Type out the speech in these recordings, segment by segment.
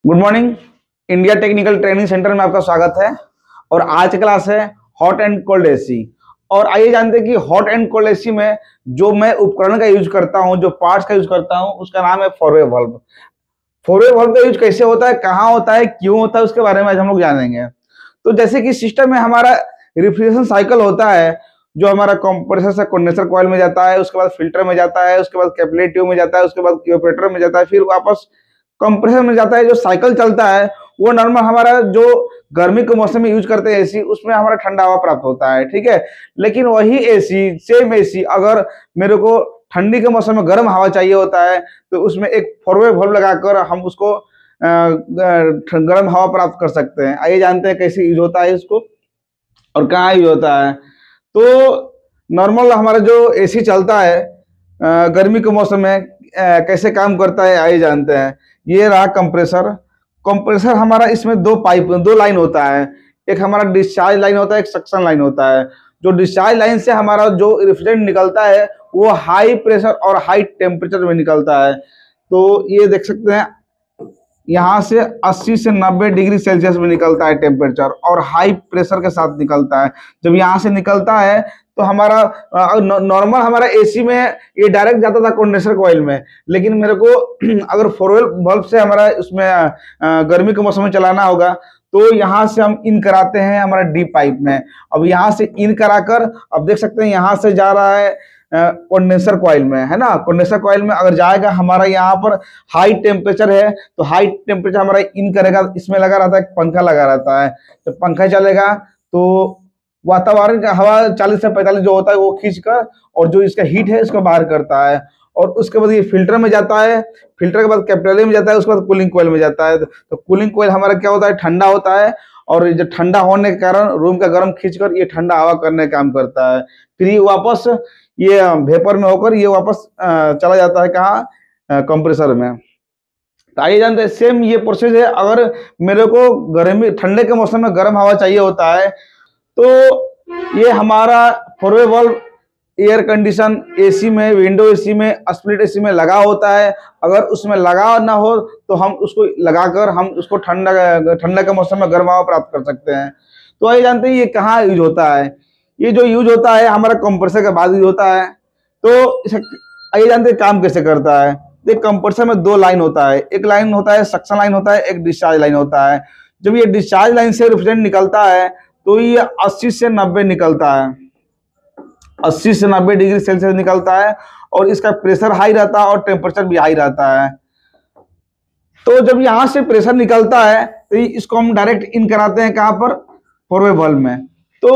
Good morning. India technical training centre में आपका स्वागत है। और आज क्लास है हॉट एंड कोल्ड एसी। और आइए जानते हैं कि हॉट एंड कोल्ड एसी में जो मैं उपकरण का यूज करता हूं, जो पार्ट्स का यूज करता हूं, उसका नाम है four way valve. Four way valve का यूज कैसे होता है, कहाँ होता है, क्यों होता है, उसके बारे में आज हम लोग जानेंगे। तो जैसे कि सिस्टम में हमारा रेफ्रिजरेशन साइकिल होता है, जो हमारा कंप्रेसर से कंडेंसर कॉइल में जाता है, उसके बाद फिल्टर में जाता है, उसके बाद कैपिलरी ट्यूब में जाता है, उसके बाद इवेपोरेटर में जाता है, फिर वापस कंप्रेसर में जाता है। जो साइकिल चलता है वो नॉर्मल हमारा जो गर्मी के मौसम में यूज करते हैं एसी, उसमें हमारा ठंडा हवा प्राप्त होता है, ठीक है। लेकिन वही एसी, सेम एसी, अगर मेरे को ठंडी के मौसम में गर्म हवा चाहिए होता है तो उसमें एक फोर वे वाल्व लगाकर हम उसको गर्म हवा प्राप्त कर सकते हैं। आइए जानते हैं कैसे यूज होता है इसको और कहाँ यूज होता है। तो नॉर्मल हमारा जो एसी चलता है गर्मी के मौसम में कैसे काम करता है आइए जानते हैं। ये रहा कंप्रेसर। कंप्रेसर हमारा इसमें दो लाइन होता है। एक हमारा डिस्चार्ज लाइन होता है, एक सक्शन लाइन होता है। जो डिस्चार्ज लाइन से हमारा जो रेफ्रिजरेंट निकलता है वो हाई प्रेशर और हाई टेम्परेचर में निकलता है। तो ये देख सकते हैं यहाँ से 80 से 90 डिग्री सेल्सियस में निकलता है टेम्परेचर, और हाई प्रेशर के साथ निकलता है। जब यहाँ से निकलता है तो हमारा नॉर्मल हमारा एसी में ये डायरेक्ट जाता था कंडेंसर कॉइल में, लेकिन मेरे को अगर फोर वे वाल्व से हमारा उसमें गर्मी के मौसम में चलाना होगा तो यहाँ से हम इन कराते हैं हमारा डी पाइप में। अब यहाँ से इन कराकर अब देख सकते हैं यहाँ से जा रहा है कंडेंसर कॉइल में, है ना। कंडेंसर कॉइल में अगर जाएगा, हमारा यहाँ पर हाई टेम्परेचर है तो हाई टेम्परेचर हमारा इन करेगा। इसमें लगा रहता है, पंखा लगा रहता है। जब पंखा चलेगा तो वातावरण का हवा 40 से 45 जो होता है वो खींचकर और जो इसका हीट है इसको बाहर करता है। और उसके बाद ये फिल्टर में जाता है, फिल्टर के बाद कैपिलरी में जाता है, उसके बाद कूलिंग कॉइल में जाता है। तो कूलिंग कॉइल हमारा क्या होता है, ठंडा होता है, और जो ठंडा होने के कारण रूम का गर्म खींचकर ये ठंडा हवा करने का काम करता है। फिर ये वापस ये वेपर में होकर ये वापस चला जाता है कहाँ, कंप्रेसर में। तो आइए जानते हैं सेम ये प्रोसेस है। अगर मेरे को गर्मी ठंडे के मौसम में गर्म हवा चाहिए होता है तो ये हमारा four way valve air condition AC में, विंडो एसी में, स्प्लिट एसी में लगा होता है। अगर उसमें लगा ना हो तो हम उसको लगाकर हम उसको ठंडा के मौसम में गर्म हवा प्राप्त कर सकते हैं। तो आइए जानते हैं ये कहाँ यूज होता है। ये जो यूज होता है हमारा कंप्रेसर के बाद यूज होता है। तो आइए जानते हैं काम कैसे करता है। देख, कंप्रेसर में दो लाइन होता है। एक लाइन होता है सक्शन लाइन होता है, एक डिस्चार्ज लाइन होता है। जब ये डिस्चार्ज लाइन से रेफ्रिजरेंट निकलता है तो ये 80 से 90 निकलता है, 80 से 90 डिग्री सेल्सियस निकलता है, और इसका प्रेशर हाई रहता है और टेम्परेचर भी हाई रहता है। तो जब यहाँ से प्रेशर निकलता है तो इसको हम डायरेक्ट इन कराते हैं कहाँ पर, फोर वे वाल्व में। तो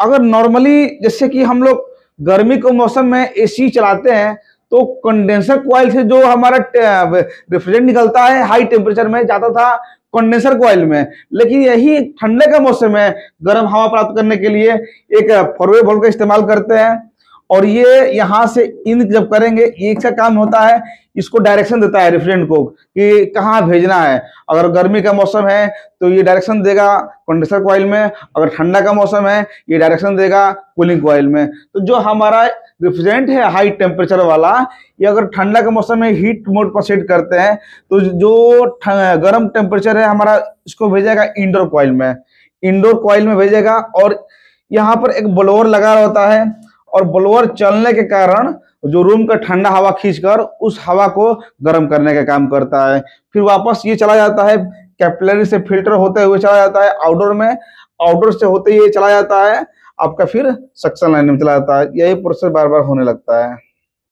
अगर नॉर्मली जैसे कि हम लोग गर्मी के मौसम में एसी चलाते हैं तो कंडेंसर कॉइल से जो हमारा रेफ्रिजरेंट निकलता है हाई टेम्परेचर में जाता था कंडेंसर कॉइल में। लेकिन यही ठंडे का मौसम में गर्म हवा प्राप्त करने के लिए एक फोर वे वाल्व का इस्तेमाल करते हैं। और ये यहाँ से इन जब करेंगे, ये इसका काम होता है, इसको डायरेक्शन देता है रेफ्रिजरेंट को कि कहाँ भेजना है। अगर गर्मी का मौसम है तो ये डायरेक्शन देगा कंडेंसर कॉइल में, अगर ठंडा का मौसम है ये डायरेक्शन देगा कूलिंग कॉइल में। तो जो हमारा रेफ्रिजरेंट है हाई टेम्परेचर वाला, ये अगर ठंडा के मौसम में हीट मोड पर सेट करते हैं तो जो गर्म टेम्परेचर है हमारा इसको भेजेगा इंडोर कॉइल में, इंडोर कॉइल में भेजेगा। और यहाँ पर एक ब्लोअर लगा होता है, और ब्लोअर चलने के कारण जो रूम का ठंडा हवा खींचकर उस हवा को गर्म करने का काम करता है। फिर वापस ये चला जाता है कैपिलरी से फिल्टर होते हुए चला जाता है आउटडोर में, आउटडोर से होते हुए चला जाता है आपका फिर सक्शन लाइन में चला जाता है। यही प्रोसेस बार बार होने लगता है।